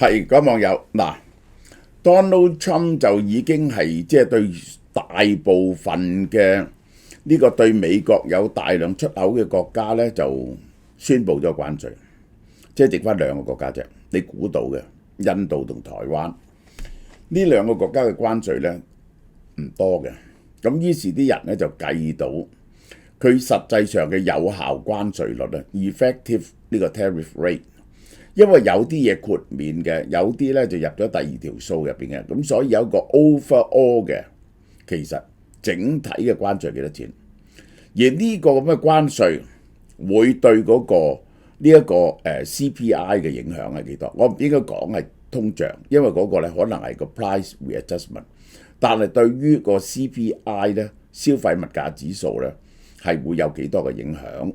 係嗰網友嗱，Donald Trump 就已經係即係對大部分嘅呢個對美國有大量出口嘅國家咧，就宣布咗關稅，即係剩翻兩個國家啫。你估到嘅，印度同台灣呢兩個國家嘅關稅咧唔多嘅，咁於是啲人咧就計到佢實際上嘅有效關稅率咧 ，effective 呢個 tariff rate。因為有啲嘢豁免嘅，有啲咧就入咗第二條數入邊嘅，咁所以有一個 overall 嘅，其實整體嘅關稅係幾多錢？而呢個咁嘅關稅會對嗰個呢一個CPI 嘅影響係幾多？我唔應該講係通脹，因為嗰個咧可能係個 price readjustment， 但係對於個 CPI 咧消費物價指數咧係會有幾多嘅影響？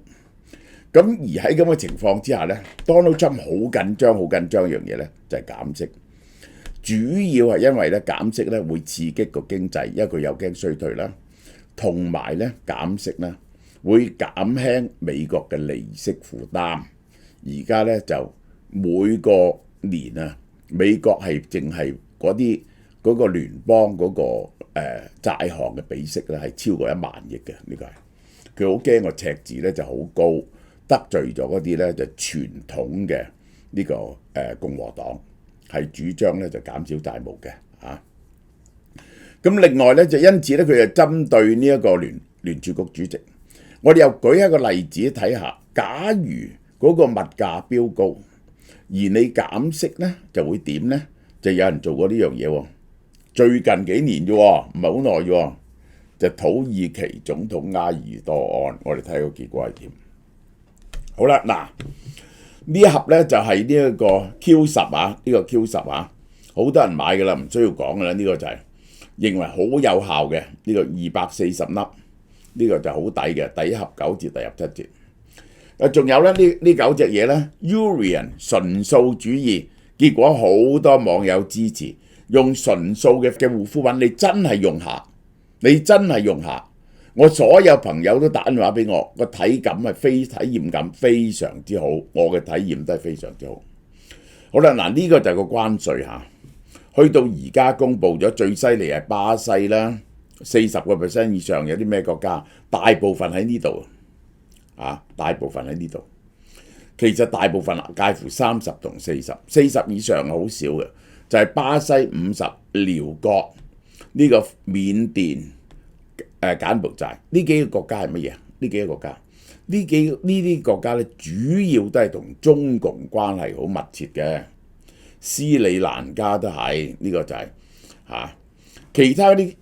咁而喺咁嘅情況之下咧 ，Donald Trump 好緊張一樣嘢咧，就係減息。主要係因為咧減息咧會刺激個經濟，因為佢又驚衰退啦，同埋咧減息咧會減輕美國嘅利息負擔。而家咧就每個年啊，美國係淨係嗰個聯邦嗰個債項嘅比息咧係超過1萬億嘅，呢個係佢好驚個赤字咧就好高。得罪咗嗰啲咧就傳統嘅呢個共和黨係主張咧就減少債務嘅嚇。咁另外咧就因此咧佢就針對呢一個聯儲局主席，我哋又舉一個例子睇下，假如嗰個物價飆高，而你減息咧就會點咧？就有人做過呢樣嘢喎，最近幾年啫喎，唔係好耐啫喎，就土耳其總統埃爾多安，我哋睇個結果係點？好啦，嗱呢一盒咧就係呢一個 Q10啊，呢個 Q10啊，好多人買噶啦，唔需要講噶啦，呢個就係認為好有效嘅呢個240粒，呢個就好抵嘅，第一盒9折，第二盒7折。仲有咧呢9隻嘢咧 ，Urian 純素主義，結果好多網友支持用純素嘅護膚品，你真係用下，你真係用下。我所有朋友都打電話俾我，個體驗感非常之好，我嘅體驗都係非常之好。好啦，嗱呢個就係個關稅嚇，去到而家公布咗最犀利係巴西啦，40% 以上有啲咩國家，大部分喺呢度啊，大部分喺呢度。其實大部分介乎30同40，40以上好少嘅，就係巴西50、寮國呢個緬甸。柬埔寨呢幾個國家係乜嘢？呢幾個國家，呢啲國家咧，主要都係同中共關係好密切嘅。斯里蘭卡都係，呢個就係其他呢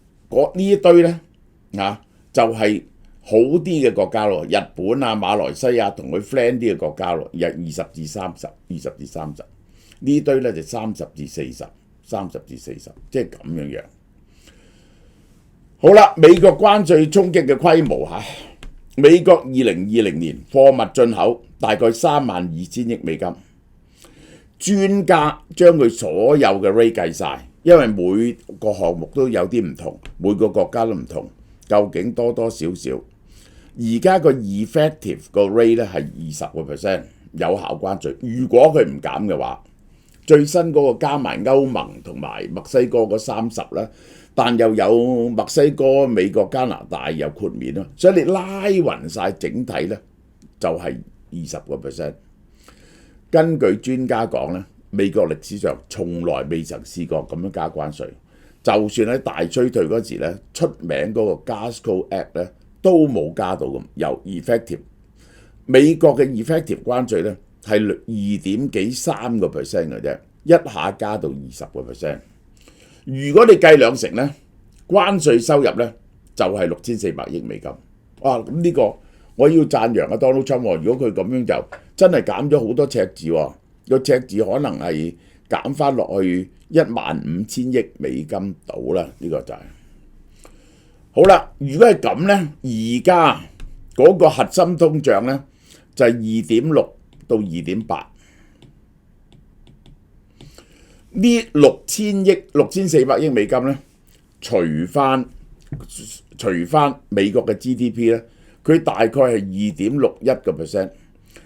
一堆咧就係好啲嘅國家咯。日本啊、馬來西亞同佢 friend 啲嘅國家咯，有20至30呢堆咧就30至40，即係咁樣。好啦，美國關稅衝擊嘅規模嚇，美國2020年貨物進口大概32000億美金，專家將佢所有嘅 rate 計晒，因為每個項目都有啲唔同，每個國家都唔同，究竟多多少少。而家個 effective 個 rate 咧係20% 有效關稅，如果佢唔減嘅話，最新嗰個加埋歐盟同埋墨西哥嗰30啦。但又有墨西哥、美國、加拿大又豁免咯，所以你拉勻晒整體咧就係20%。根據專家講咧，美國歷史上從來未曾試過咁樣加關稅，就算喺大衰退嗰時咧，出名嗰個 Gasco Act 咧都冇加到咁，由 effective 美國嘅 effective 關稅咧係2點幾3%嘅啫，一下加到20%。如果你計2成咧，關稅收入咧就係6400億美金。哇！咁呢個我要讚揚啊 Donald Trump。如果佢咁樣就真係減咗好多赤字喎，個赤字可能係減翻落去15000億美金到啦。呢個就係好啦。如果係咁咧，而家嗰個核心通脹咧就係2.6到2.8。呢6400億美金咧，除翻美國嘅 GDP 咧，佢大概係2.61%，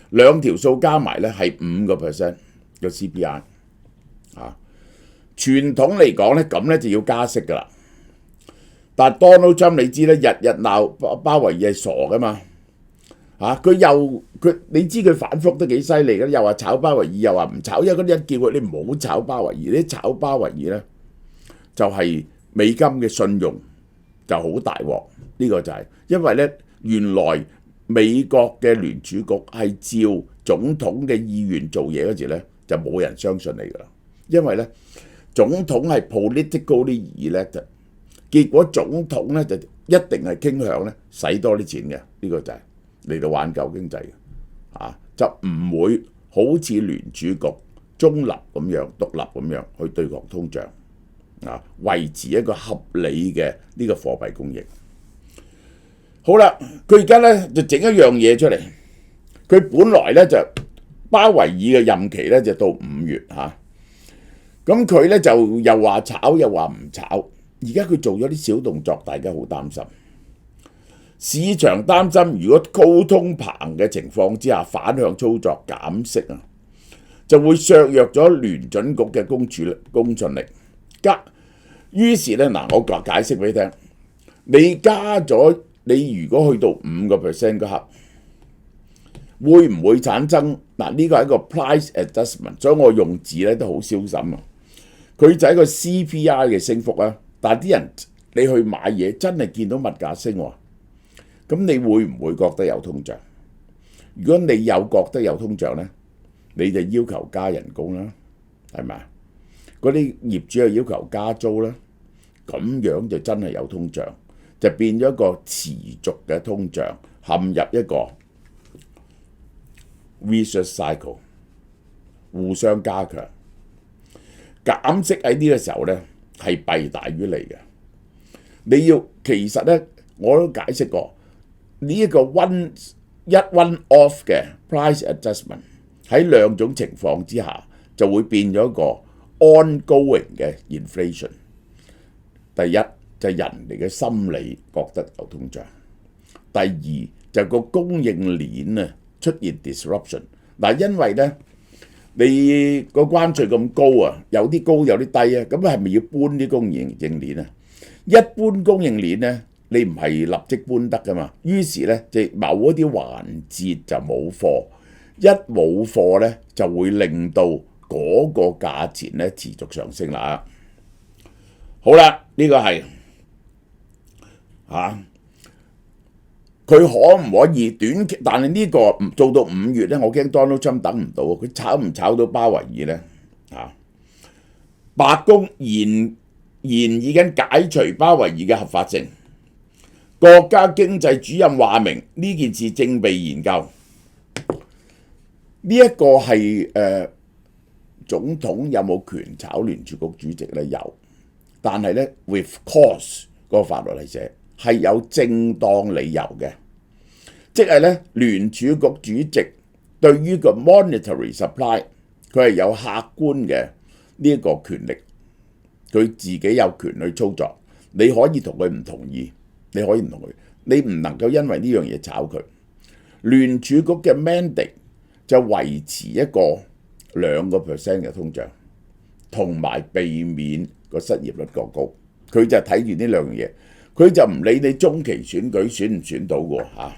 兩條數加埋咧係5% 嘅 CPI。啊。傳統嚟講咧，咁咧就要加息噶啦。但係 Donald Trump 你知咧，日日鬧鮑維爾係傻噶嘛你知佢反覆都幾犀利嘅，又話炒鮑維爾，又話唔炒，因為嗰啲人叫佢你唔好炒鮑維爾，你炒鮑維爾咧就係美金嘅信用就好大鑊。呢個就係因為咧原來美國嘅聯儲局係照總統嘅意願做嘢嗰時咧，就冇人相信你噶啦，因為咧總統係 politically elected，結果總統咧就一定係傾向咧使多啲錢嘅，呢個就係嚟到挽救經濟嘅，就唔會好似聯儲局中立咁樣、獨立咁樣去對抗通脹，維持一個合理嘅呢個貨幣供應。好啦，佢而家咧就整一樣嘢出嚟，佢本來咧就鮑維爾嘅任期咧就到5月嚇。咁佢咧就又話炒又話唔炒，而家佢做咗啲小動作，大家好擔心。市場擔心，如果高通膨嘅情況之下反向操作減息啊，就會削弱咗聯準局嘅公信力。於是咧我解釋俾你聽，你加咗，你如果去到5% 嗰刻，會唔會產生呢個係一個 price adjustment， 所以我用字咧都好小心啊。佢就係一個 CPI 嘅升幅啊，但係啲人你去買嘢真係見到物價升喎，咁你會唔會覺得有通脹？如果你有覺得有通脹呢，你就要求加人工啦，係咪啊？嗰啲業主又要求加租啦，咁樣就真係有通脹，就變咗一個持續嘅通脹，陷入一個 vicious cycle， 互相加強。減息喺呢個時候咧係弊大於利嘅。其實咧我都解釋過，呢一個 one off 嘅 price adjustment 喺兩種情況之下就會變咗一個 ongoing 嘅 inflation。第一就係人哋嘅心理覺得有通脹，第二就係個供應鏈啊出現 disruption。因為咧你個關稅咁高啊，有啲高有啲低啊，咁係咪要搬啲供應鏈啊？一般供應鏈咧，你唔係立即搬得噶嘛。於是咧，就某一啲環節就冇貨，一冇貨咧就會令到嗰個價錢咧持續上升啦。好啦，呢個係佢可唔可以短期？但係呢個做到5月咧，我驚 Donald Trump 等唔到，佢炒唔炒到鮑維爾咧？白宮現已經解除鮑維爾嘅合法性，國家經濟主任話明呢件事正被研究。呢一個係總統有冇權炒聯儲局主席咧？有，但係咧 with cause 個法律嚟寫係有正當理由嘅，即係咧聯儲局主席對於個 monetary supply 佢係有客觀嘅呢一個權力，佢自己有權去操作。你可以同佢唔同意，你可以唔同佢，你唔能夠因為呢樣嘢炒佢。聯儲局嘅 mandate 就維持一個2% 嘅通脹，同埋避免個失業率過高。佢就睇住呢兩樣嘢，佢就唔理你中期選舉選唔選到嘅嚇。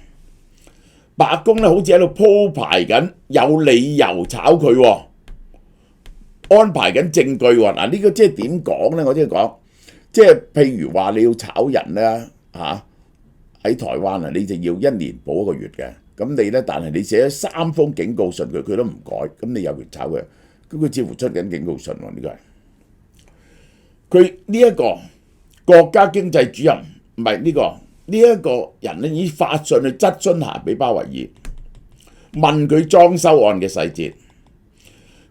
白宮咧好似喺度鋪排緊，有理由炒佢，安排緊證據喎。呢個即係點講咧？我即係講，即係譬如話你要炒人咧喺台灣啊，你就要1年補1個月嘅。咁你咧，但係你寫咗3封警告信佢都唔改，咁你有權炒佢。咁佢似乎出緊警告信喎，呢個係佢呢一個國家經濟主任，唔係呢一個人咧，已經發信去質詢函俾鮑維爾，問佢裝修案嘅細節。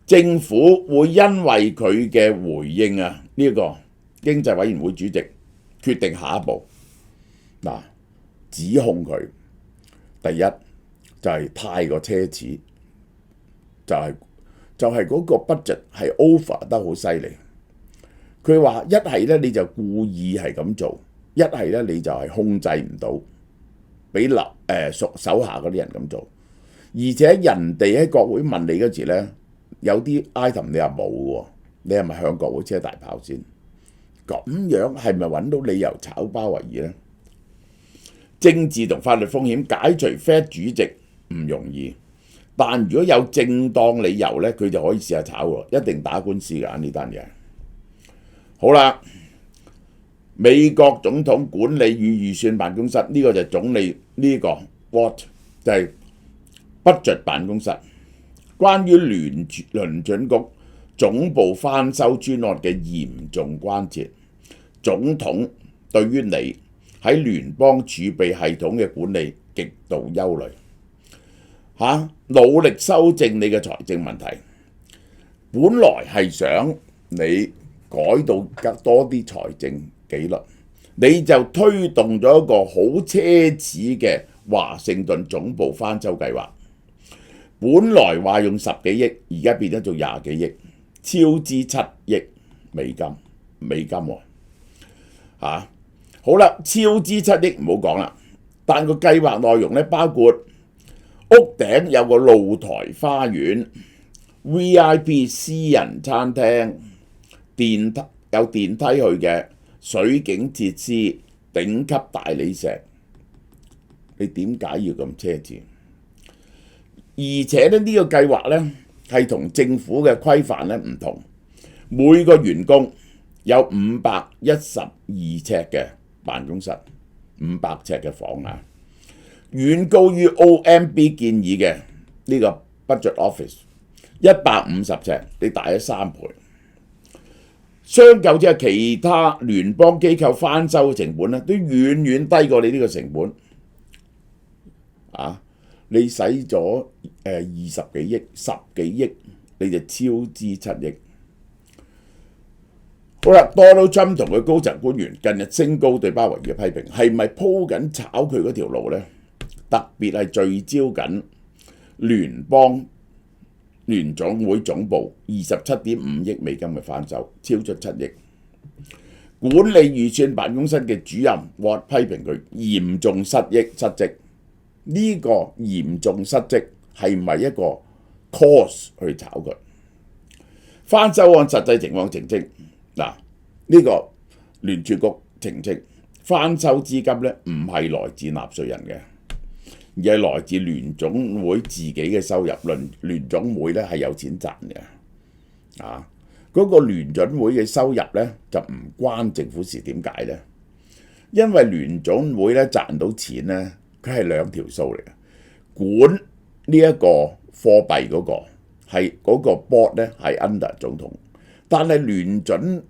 政府會因為佢嘅回應呢一個經濟委員會主席決定下一步。指控佢第一就係太過奢侈，就係嗰個 budget 係 over 得好犀利。佢話一係咧你就故意係咁做，一係咧你就係控制唔到，俾手下嗰啲人咁做。而且人哋喺國會問你嗰時咧，有啲 item 你又冇喎，你係咪向國會車大炮先？咁樣係咪揾到理由炒鮑威爾呢？政治同法律風險解除 Fed 主席唔容易，但如果有正當理由呢，佢就可以試下炒喎，一定打官司㗎呢單嘢。好啦，美國總統管理與預算辦公室呢個就係總理呢個 What 就係 budget 辦公室，關於聯準局總部翻修專案嘅嚴重關切，總統對於你喺聯邦儲備系統嘅管理極度憂慮，努力修正你嘅財政問題，本來係想你改到多啲財政紀律，你就推動咗一個好奢侈嘅華盛頓總部翻修計劃，本來話用10幾億，而家變咗做20幾億，超支7億美金喎。好啦，超支7億唔好講啦，但個計劃內容咧包括屋頂有個露台花園、VIP 私人餐廳、有電梯去嘅水景設施、頂級大理石，你點解要咁奢侈？而且咧呢個計劃咧係同政府嘅規範咧唔同，每個員工有512尺嘅辦公室，500尺嘅房啊，遠高於 OMB 建議嘅呢個 budget office 150尺，你大咗3倍。相較之下，其他聯邦機構翻修嘅成本咧，都遠遠低過你呢個成本。你使咗20幾億、10幾億，你就超支7億。好啦，Donald Trump 同佢高層官員近日升高對鮑威爾嘅批評，係咪鋪緊炒佢嗰條路呢？特別係聚焦緊聯總會總部27.5億美金嘅翻修，超出7億。管理預算辦公室嘅主任Watt批評佢嚴重失職。呢個嚴重失職係唔係一個 cause 去炒佢？翻修按實際情況澄清，呢個聯儲局澄清，翻修資金咧唔係來自納稅人嘅，而係來自聯總會自己嘅收入。聯總會咧係有錢賺嘅，嗰個聯準會嘅收入咧就唔關政府事。點解呢？因為聯總會咧賺到錢咧，佢係兩條數嚟嘅，管呢一個貨幣嗰個係嗰個 board 咧係 under 總統，但係聯準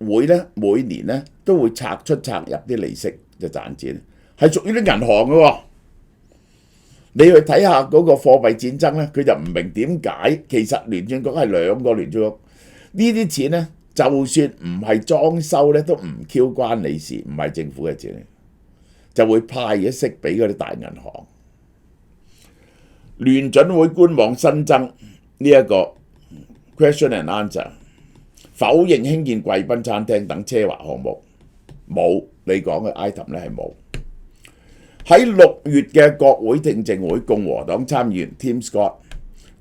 會咧每年咧都會拆出拆入啲利息就賺錢，係屬於啲銀行嘅喎。你去睇下嗰個貨幣戰爭咧，佢就唔明點解其實聯儲局係兩個聯儲局，呢啲錢咧就算唔係裝修咧都唔 Q 關你事，唔係政府嘅錢，就會派一息俾嗰啲大銀行。聯準會官網新增呢一個 question and answer， 否認興建貴賓餐廳等奢華項目，冇，你講嘅 item 咧係冇。喺6月嘅國會聽證會，共和黨參議員 Tim Scott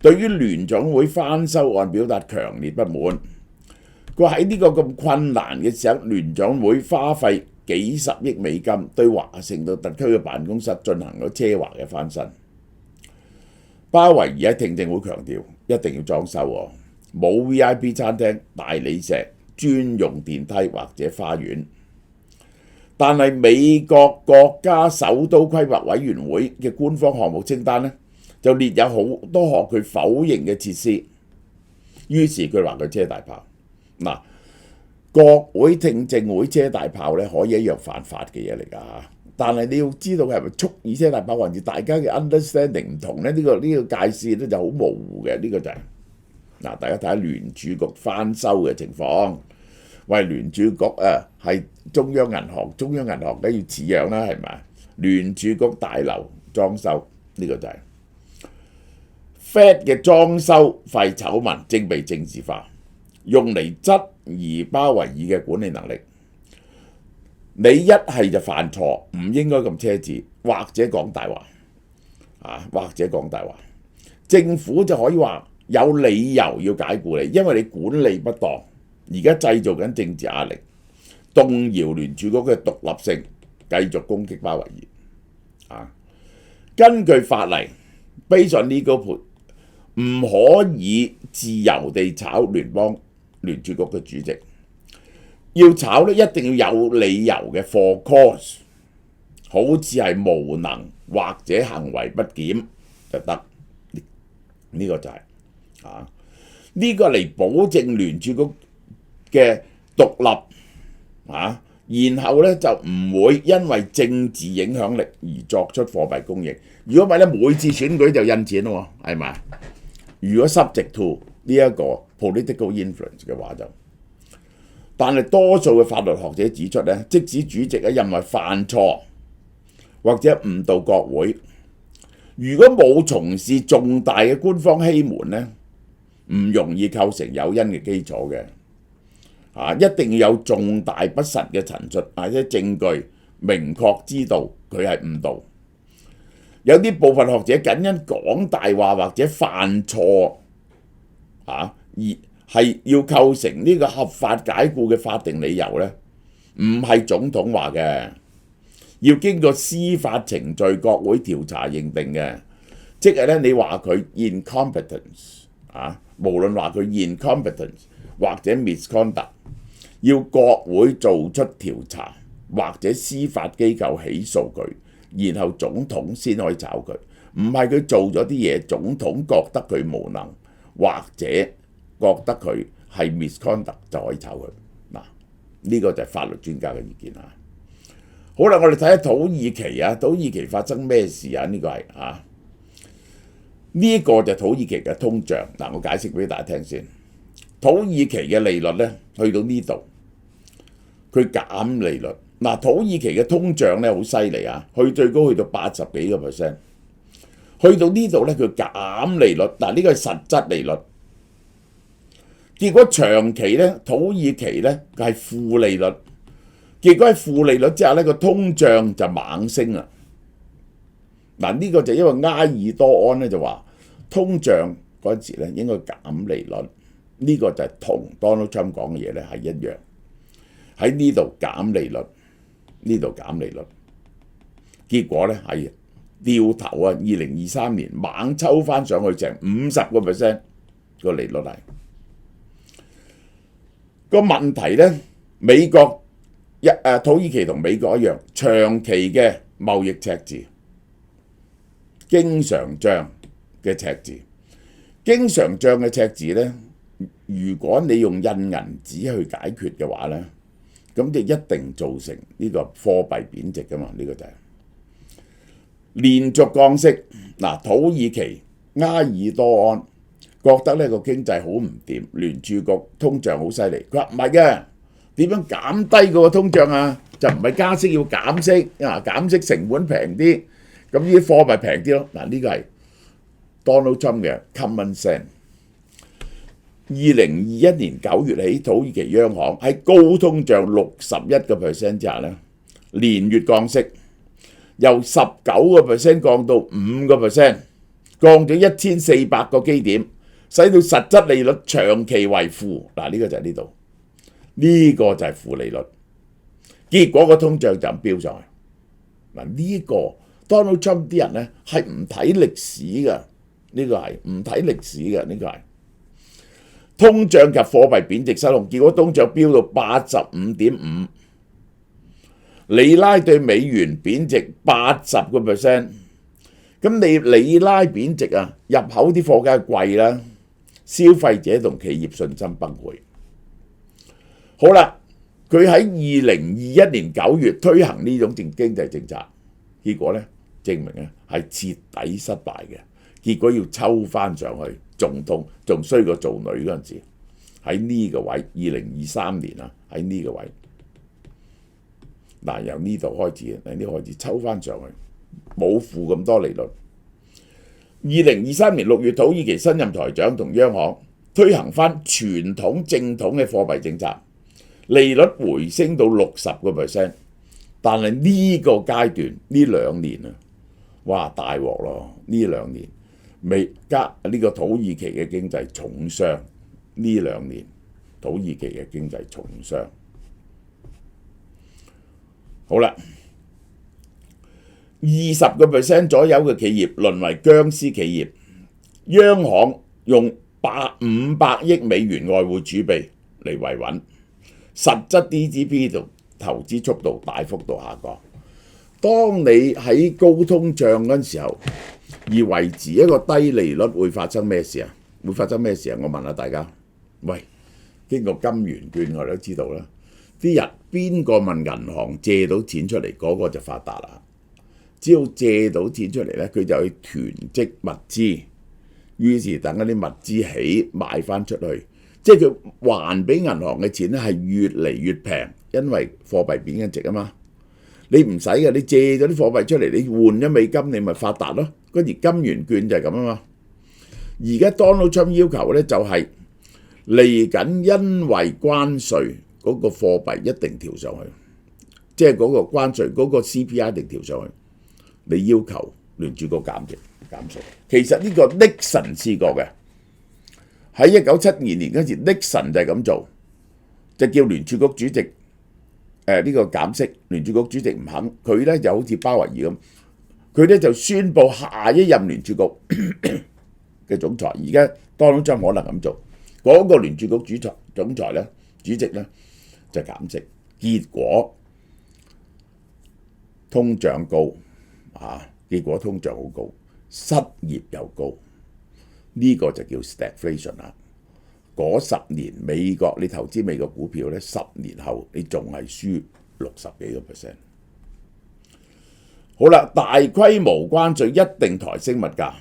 對於聯總會翻修案表達強烈不滿。佢喺呢個咁困難嘅時候，聯總會花費幾十億美金對華盛頓特區嘅辦公室進行咗奢華嘅翻新。鮑威爾喺聽證會強調，一定要裝修喎，冇 VIP 餐廳、大理石、專用電梯或者花園。但係美國國家首都規劃委員會嘅官方項目清單咧，就列有好多項佢否認嘅設施，於是佢話佢車大炮。國會聽證會車大炮咧可以一樣犯法嘅嘢嚟㗎嚇，但係你要知道係咪蓄意車大炮，還是大家嘅 understanding 唔同咧？呢個界線咧就好模糊嘅，呢個就係大家睇下聯儲局翻修嘅情況。喂，聯儲局係中央銀行，中央銀行梗要似樣啦，係咪？聯儲局大樓裝修呢個就係 Fed 嘅裝修費醜聞正被政治化，用嚟質疑鮑威爾嘅管理能力。你一係就犯錯，唔應該咁奢侈，或者講大話，或者講大話。政府就可以話有理由要解僱你，因為你管理不當，而家製造緊政治壓力，動搖聯儲局嘅獨立性，繼續攻擊鮑威爾。根據法例，based on legal put，唔可以自由地炒聯邦聯儲局嘅主席。要炒咧，一定要有理由嘅 for cause， 好似係無能或者行為不檢就得。呢個就係呢個嚟保證聯儲局嘅獨立然後咧就唔會因為政治影響力而作出貨幣供應。如果唔係咧，每次選舉就印錢咯，係咪？如果 subject to 呢一個 political influence 嘅話就，但係多數嘅法律學者指出咧，即使主席咧因為犯錯或者誤導國會，如果冇從事重大嘅官方欺瞞咧，唔容易構成誘因嘅基礎嘅。一定要有重大不實嘅陳述或者證據，明確知道佢係誤導。有啲部分學者僅因講大話或者犯錯而係要構成呢個合法解僱嘅法定理由咧，唔係總統話嘅，要經過司法程序、國會調查認定嘅。即係咧，你話佢 incompetence 無論話佢 incompetence 或者 misconduct，要國會做出調查或者司法機構起訴佢，然後總統先可以炒佢。唔係佢做咗啲嘢，總統覺得佢無能或者覺得佢係 misconduct 就可以炒佢。呢個就係法律專家嘅意見啊。好啦，我哋睇下土耳其啊，土耳其發生咩事啊？呢個係呢個就係土耳其嘅通脹。我解釋俾大家聽先。土耳其嘅利率咧，去到呢度，佢減利率。土耳其嘅通脹咧好犀利啊，去最高去到80幾個%。去到呢度咧，佢減利率。呢個係實質利率。結果長期咧，土耳其咧係負利率。結果喺負利率之下咧，個通脹就猛升啦。呢個就因為埃爾多安咧就話通脹嗰陣時咧應該減利率。呢個就係同 Donald Trump 講嘅嘢咧係一樣。喺呢度減利率，呢度減利率，結果咧係掉頭2023年猛抽翻上去成50%個利率係。個問題咧，美國土耳其同美國一樣，長期嘅貿易赤字，經常帳嘅赤字，經常帳嘅赤字咧，如果你用印銀紙去解決嘅話咧，咁就一定造成呢個貨幣貶值噶嘛。呢個就係連續降息。土耳其埃爾多安覺得呢個經濟好唔掂，聯儲局通脹好犀利。佢話唔係嘅，點樣減低嗰個通脹啊？就唔係加息，要減息，減息成本平啲，咁呢啲貨幣平啲咯。呢個係 Donald Trump 嘅 common sense。2021年9月起，土耳其央行喺高通脹61%之下咧，連月降息，由19%降到5%，降咗1400個基點，使到實質利率長期為負。呢個就係呢度，呢個就係負利率。結果個通脹就飆上去。呢個 Donald Trump 啲人咧係唔睇歷史㗎，呢個係唔睇歷史㗎，呢個係。通脹及貨幣貶值失控，結果通脹飆到85.5，里拉對美元貶值80%。咁你里拉貶值入口啲貨梗係貴啦，消費者同企業信心崩潰。好啦，佢喺2021年9月推行呢種經濟政策，結果咧證明咧係徹底失敗嘅。結果要抽翻上去，仲痛，仲衰過做女嗰陣時。喺呢個位，2023年喺呢個位，由呢度開始，呢開始抽翻上去，冇負咁多利率。2023年6月，土耳其新任財長同央行推行翻傳統正統嘅貨幣政策，利率回升到60%。但係呢個階段呢2年哇大鑊咯！呢2年加呢個土耳其嘅經濟重傷，呢2年土耳其嘅經濟重傷。好啦，20% 左右嘅企業淪為僵屍企業，央行用500億美元外匯儲備嚟維穩，實質 GDP 同投資速度大幅度下降。當你喺高通脹嗰陣時候，而維持一個低利率會發生咩事啊？會發生咩事啊？我問下大家，喂，經過金圓券我哋都知道啦，啲人邊個問銀行借到錢出嚟，嗰個就發達啦。只要借到錢出嚟咧，佢就去囤積物資，於是等嗰啲物資起賣翻出去，即係佢還俾銀行嘅錢咧係越嚟越平，因為貨幣貶緊值啊嘛。你唔使嘅，你借咗啲貨幣出嚟，你換咗美金，你咪發達咯。嗰時金圓券就係咁啊嘛。而家 Donald Trump 要求咧就係嚟緊，因為關稅嗰個貨幣一定調上去，即係嗰個關稅嗰個 CPI 一定調上去。你要求聯儲局減稅，其實呢個 Nixon 試過嘅，喺1972年嗰時 Nixon 就係咁做，就叫聯儲局主席呢個減息，聯儲局主席唔肯，佢咧就好似鮑威爾咁，佢咧就宣布下一任聯儲局嘅總裁，而家 Donald Trump 可能咁做，嗰個聯儲局總裁咧主席咧就減息，結果通脹高。結果通脹好高，失業又高，呢個就叫 stagflation 啦。嗰10年美國你投資美國股票咧，10年後你仲係輸60幾個%。好啦，大規模關稅一定抬升物價，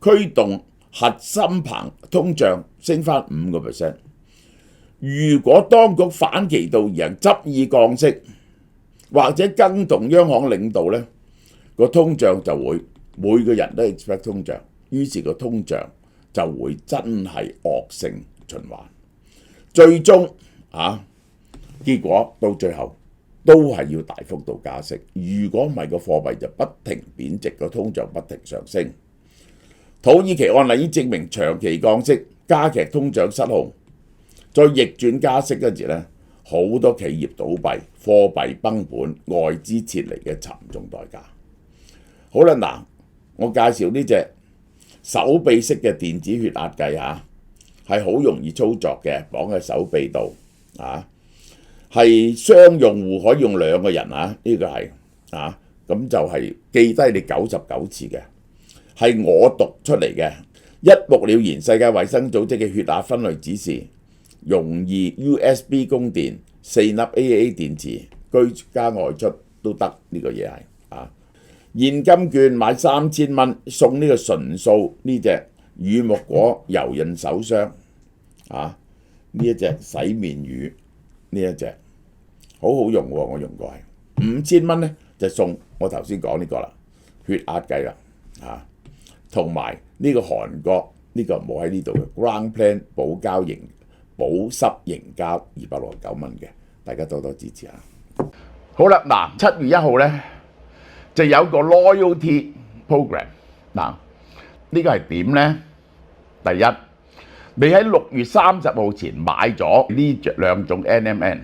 驅動核心通脹升翻5%。如果當局反其道而行，執意降息或者更動央行領導咧，個通脹就會每個人都 expect 通脹，於是個通脹就會真係惡性循環，最終結果到最後都係要大幅度加息。如果唔係個貨幣就不停貶值，個通脹不停上升。土耳其案例已經證明長期降息加劇通脹失控，再逆轉加息嗰時咧，好多企業倒閉、貨幣崩盤、外資撤離嘅沉重代價。好啦，嗱，我介紹呢隻手臂式嘅電子血壓計係好容易操作嘅，綁喺手臂度係雙用戶可以用2個人呢個係咁就係記低你99次嘅，係我讀出嚟嘅，一目了然。世界衛生組織嘅血壓分類指示，容易 USB 供電，4粒 AA 電池，居家外出都得，呢個嘢係現金券買3000蚊送呢個純素呢隻乳木果柔韌手霜呢一隻洗面乳，呢一隻好好用喎，我用過係5000蚊咧就送我頭先講呢個啦，血壓計啦同埋呢個韓國呢個冇喺呢度嘅 Ground Plan 保濕凝膠269蚊嘅，大家多多支持下。好啦，嗱7月1號咧。就有個 loyalty program 嗱，呢個係點呢？第一，你喺6月30號前買咗呢2種 NMN，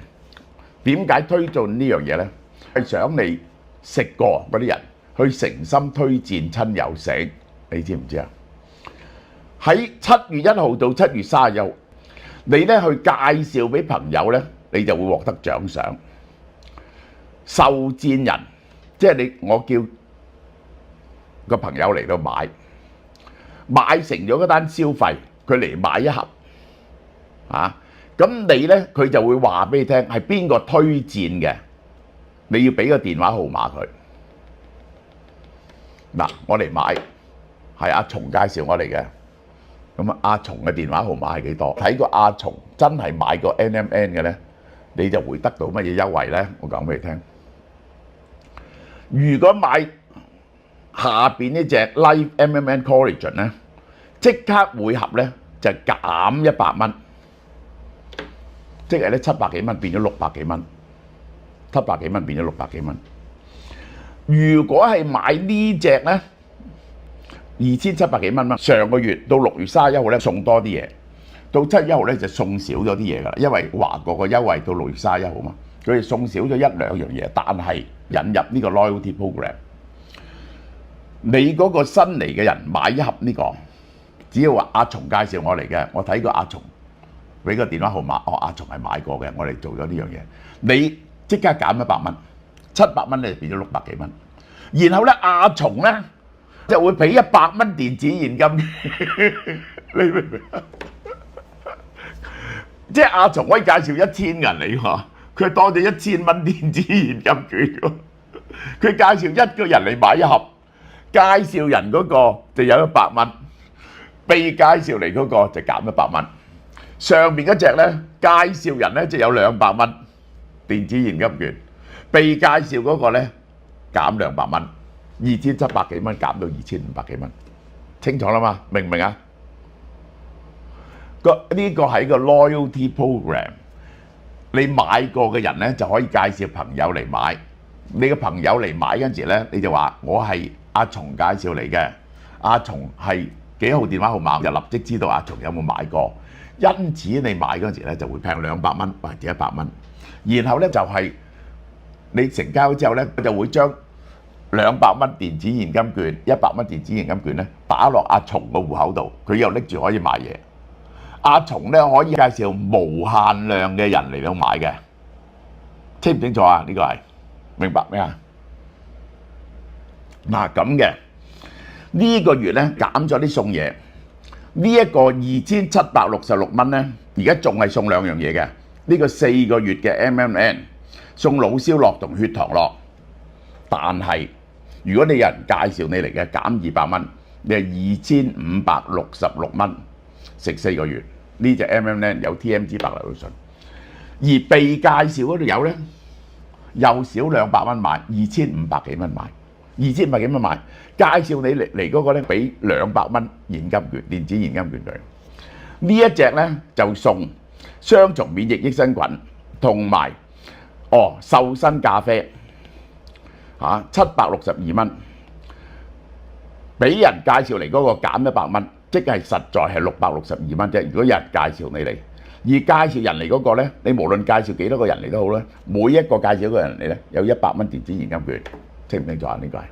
點解推進呢樣嘢呢？係想你食過嗰啲人去誠心推薦親友食，你知唔知啊？喺7月1號到7月31號，你咧去介紹俾朋友咧，你就會獲得獎賞。受薦人。即係我叫個朋友嚟到買成咗嗰單消費，佢嚟買一盒咁你咧佢就會話俾你聽係邊個推薦嘅，你要俾個電話號碼佢。嗱，我嚟買係阿松介紹我嚟嘅，咁阿松嘅電話號碼係幾多？睇過阿松真係買過 NMN 嘅咧，你就會得到乜嘢優惠咧？我講俾你聽。如果買下邊呢隻 Life MMN Collagen 咧，即刻每盒咧就減100蚊，即係咧700幾蚊變咗600幾蚊，700幾蚊變咗600幾蚊。如果係買呢隻咧， 2700幾蚊嘛。上個月到6月31號咧送多啲嘢，到7月1號咧就送少咗啲嘢㗎啦，因為華國個優惠到6月31號嘛，佢哋送少咗1、2樣嘢，但係引入呢個 loyalty program， 你嗰個新嚟嘅人買一盒呢個，只要話阿松介紹我嚟嘅，我睇過阿松俾個電話號碼，阿松係買過嘅，我哋做咗呢樣嘢，你即刻減100蚊，700蚊你就變咗600幾蚊，然後咧阿松咧就會俾100蚊電子現金，你明唔明啊？即係阿松可以介紹1000人嚟喎，佢多咗1000蚊電子現金券喎，佢介紹1個人嚟買一盒，介紹人嗰個就有100蚊，被介紹嚟嗰個就減100蚊，上邊嗰隻咧介紹人咧就有200蚊電子現金券，被介紹嗰個咧減200蚊，2700幾蚊減到2500幾蚊，清楚啦嘛？明唔明啊？呢個係個 loyalty program， 你買過嘅人咧就可以介紹朋友嚟買，你嘅朋友嚟買嗰陣時咧，你就話我係阿松介紹嚟嘅，阿松係幾號電話號碼，就立即知道阿松有冇買過，因此你買嗰陣時咧就會平200蚊或者100蚊，然後咧就係你成交之後咧，就會將200蚊電子現金券、100蚊電子現金券咧打落阿松個戶口度，佢又拎住可以買嘢。阿松咧可以介紹無限量嘅人嚟到買嘅，清唔清楚啊？呢個係明白咩啊？嗱咁嘅呢個月咧減咗啲送嘢，呢一個2766蚊咧，而家仲係送2樣嘢嘅。呢個4個月嘅 MMN 送腦燒樂同血糖樂，但係如果你有人介紹你嚟嘅減200蚊，你係2566蚊。食4個月，呢隻 MMN 有 TMG 白藜蘆醇，而被介紹嗰度有咧，又少200蚊買，2500幾蚊買，2500幾蚊買，介紹你嚟嗰個咧俾200蚊現金券，電子現金券佢。呢一隻咧就送雙重免疫益生菌同埋瘦身咖啡嚇，762蚊，俾人介紹嚟嗰個減100蚊。即係實在係662蚊啫。如果有人介紹你嚟，而介紹人嚟嗰個咧，你無論介紹幾多個人嚟都好咧，每一個介紹一個人嚟咧，有100蚊電子現金券，清唔清楚啊？呢個係。